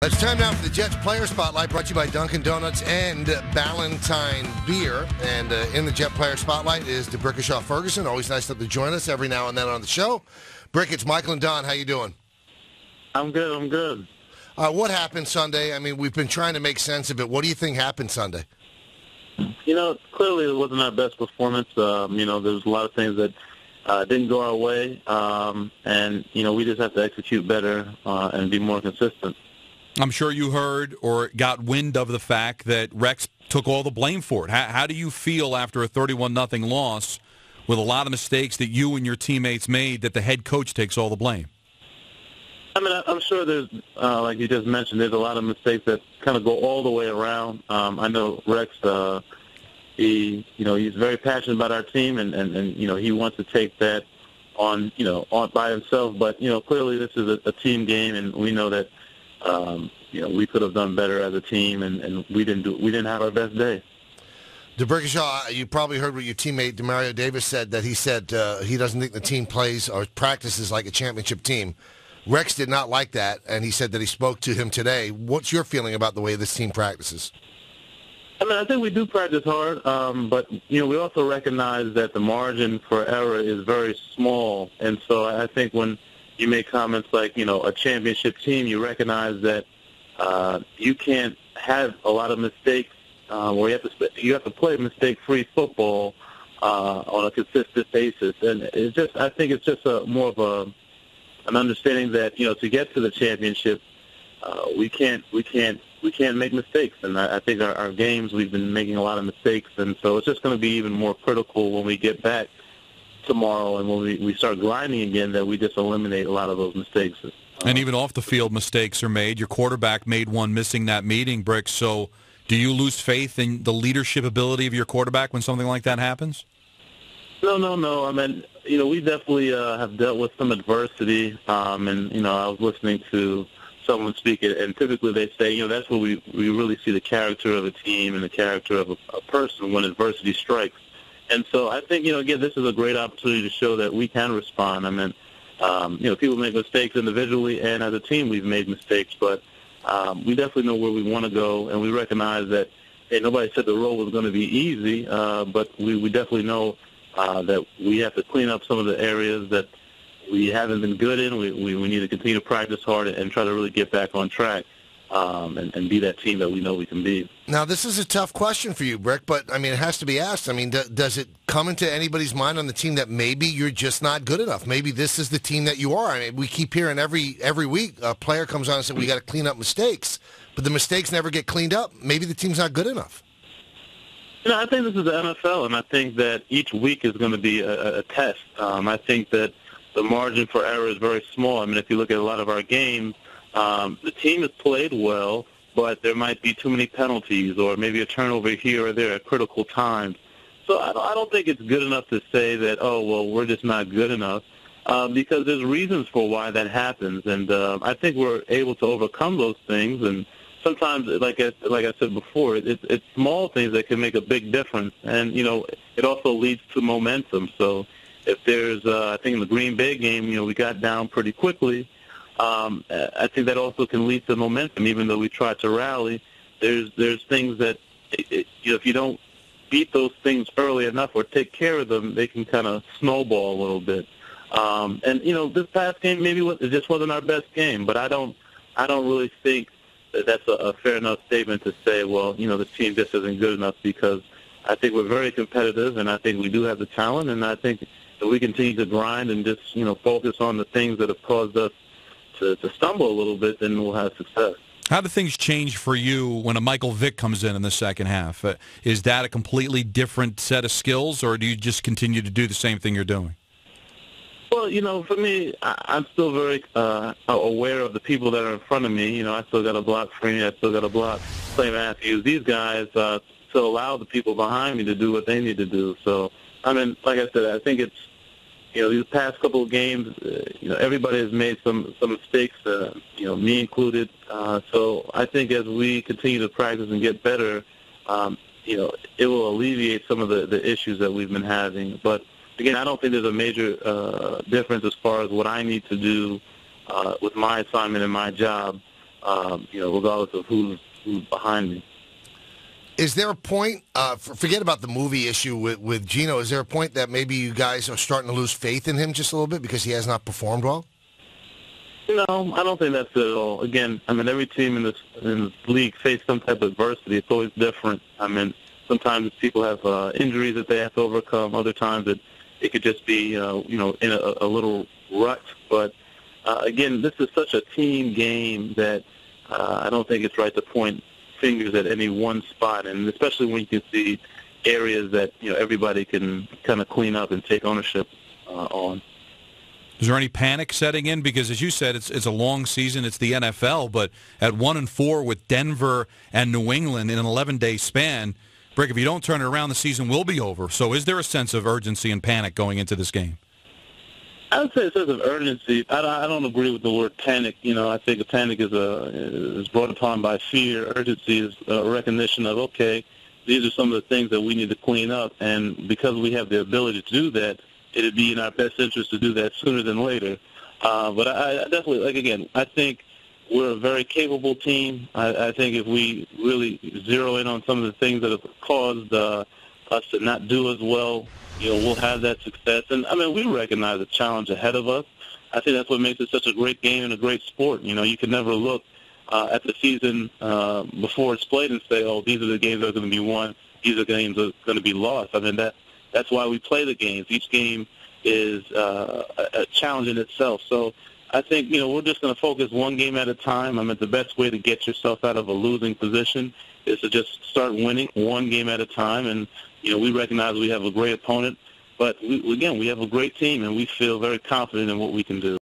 It's time now for the Jets Player Spotlight, brought to you by Dunkin' Donuts and Ballantine Beer. And in the Jet Player Spotlight is D'Brickashaw Ferguson. Always nice to join us every now and then on the show. Brick, it's Michael and Don. How you doing? I'm good. What happened Sunday? I mean, we've been trying to make sense of it. What do you think happened Sunday? Clearly it wasn't our best performance. There was a lot of things that didn't go our way. And we just have to execute better and be more consistent. I'm sure you heard or got wind of the fact that Rex took all the blame for it. How do you feel after a 31-0 loss with a lot of mistakes that you and your teammates made that the head coach takes all the blame? I mean, I'm sure there's, like you just mentioned, there's a lot of mistakes that kind of go all the way around. I know Rex, he's very passionate about our team, and he wants to take that on by himself. But, clearly this is a team game, and we know that, we could have done better as a team, and we didn't have our best day. D'Brickashaw, you probably heard what your teammate Demario Davis said, that he said he doesn't think the team plays or practices like a championship team. Rex did not like that, and he said that he spoke to him today. What's your feeling about the way this team practices? I mean, I think we do practice hard, but, we also recognize that the margin for error is very small. And so I think when you make comments like, a championship team, you recognize that you can't have a lot of mistakes, or you have to play mistake-free football on a consistent basis. And I think it's just more of an understanding that, to get to the championship, we can't make mistakes. And I think our games, we've been making a lot of mistakes. And so it's just going to be even more critical when we get back tomorrow and when we start grinding again, that we just eliminate a lot of those mistakes. And even off the field, mistakes are made. Your quarterback made one missing that meeting, Brick. So do you lose faith in the leadership ability of your quarterback when something like that happens? No. I mean, we definitely have dealt with some adversity. And, I was listening to someone speak, and typically they say, that's where we really see the character of a team and the character of a person when adversity strikes. And so I think, again, this is a great opportunity to show that we can respond. I mean, people make mistakes individually, and as a team we've made mistakes, but we definitely know where we want to go, and we recognize that, nobody said the road was going to be easy, but we definitely know that we have to clean up some of the areas that we haven't been good in. We need to continue to practice hard and try to really get back on track and be that team that we know we can be. Now, this is a tough question for you, Brick, but, I mean, it has to be asked. I mean, does it come into anybody's mind on the team that maybe you're just not good enough? Maybe this is the team that you are. I mean, we keep hearing every week a player comes on and says, we got to clean up mistakes, but the mistakes never get cleaned up. Maybe the team's not good enough. I think this is the NFL, and I think that each week is going to be a test. I think that the margin for error is very small. I mean, if you look at a lot of our games, the team has played well, but there might be too many penalties or maybe a turnover here or there at critical times. So I don't think it's good enough to say that, we're just not good enough, because there's reasons for why that happens. And I think we're able to overcome those things. And sometimes, like I said before, it's small things that can make a big difference. And, it also leads to momentum. So if there's, I think in the Green Bay game, we got down pretty quickly. I think that also can lead to momentum, even though we tried to rally. There's things that, if you don't beat those things early enough or take care of them, they can kind of snowball a little bit. And this past game maybe it just wasn't our best game, but I don't really think that that's a fair enough statement to say, the team just isn't good enough, because I think we're very competitive, and I think we do have the talent, and I think that we continue to grind and just focus on the things that have caused us to stumble a little bit, then we'll have success. How do things change for you when a Michael Vick comes in the second half? Is that a completely different set of skills, or do you just continue to do the same thing you're doing? Well, for me, I'm still very aware of the people that are in front of me. I still got to block Freeney. I still got to block Clay Matthews. These guys to allow the people behind me to do what they need to do. So, I mean, like I said, I think it's, these past couple of games, everybody has made some mistakes, me included. So I think as we continue to practice and get better, it will alleviate some of the issues that we've been having. But, again, I don't think there's a major difference as far as what I need to do with my assignment and my job. regardless of who's behind me. Is there a point, forget about the movie issue with Gino, is there a point that maybe you guys are starting to lose faith in him just a little bit because he has not performed well? No, I don't think that's it at all. Again, I mean, every team in this league face some type of adversity. It's always different. I mean, sometimes people have injuries that they have to overcome. Other times it could just be, in a little rut. But, again, this is such a team game that I don't think it's right to point fingers at any one spot, and especially when you can see areas that, everybody can kind of clean up and take ownership on. Is there any panic setting in? Because, as you said, it's a long season. It's the NFL, but at 1-4 with Denver and New England in an 11-day span, Brick, if you don't turn it around, the season will be over. So is there a sense of urgency and panic going into this game? I would say a sense of urgency. I don't agree with the word panic. I think a panic is brought upon by fear. Urgency is a recognition of, okay, these are some of the things that we need to clean up, and because we have the ability to do that, it would be in our best interest to do that sooner than later. But I definitely, I think we're a very capable team. I think if we really zero in on some of the things that have caused us to not do as well, we'll have that success. And, I mean, we recognize the challenge ahead of us. I think that's what makes it such a great game and a great sport. You can never look at the season before it's played and say, oh, these are the games that are going to be won, these are the games that are going to be lost. I mean, that's why we play the games. Each game is a challenge in itself. So I think, we're just going to focus one game at a time. I mean, the best way to get yourself out of a losing position is to just start winning one game at a time. And, we recognize we have a great opponent. But, we have a great team, and we feel very confident in what we can do.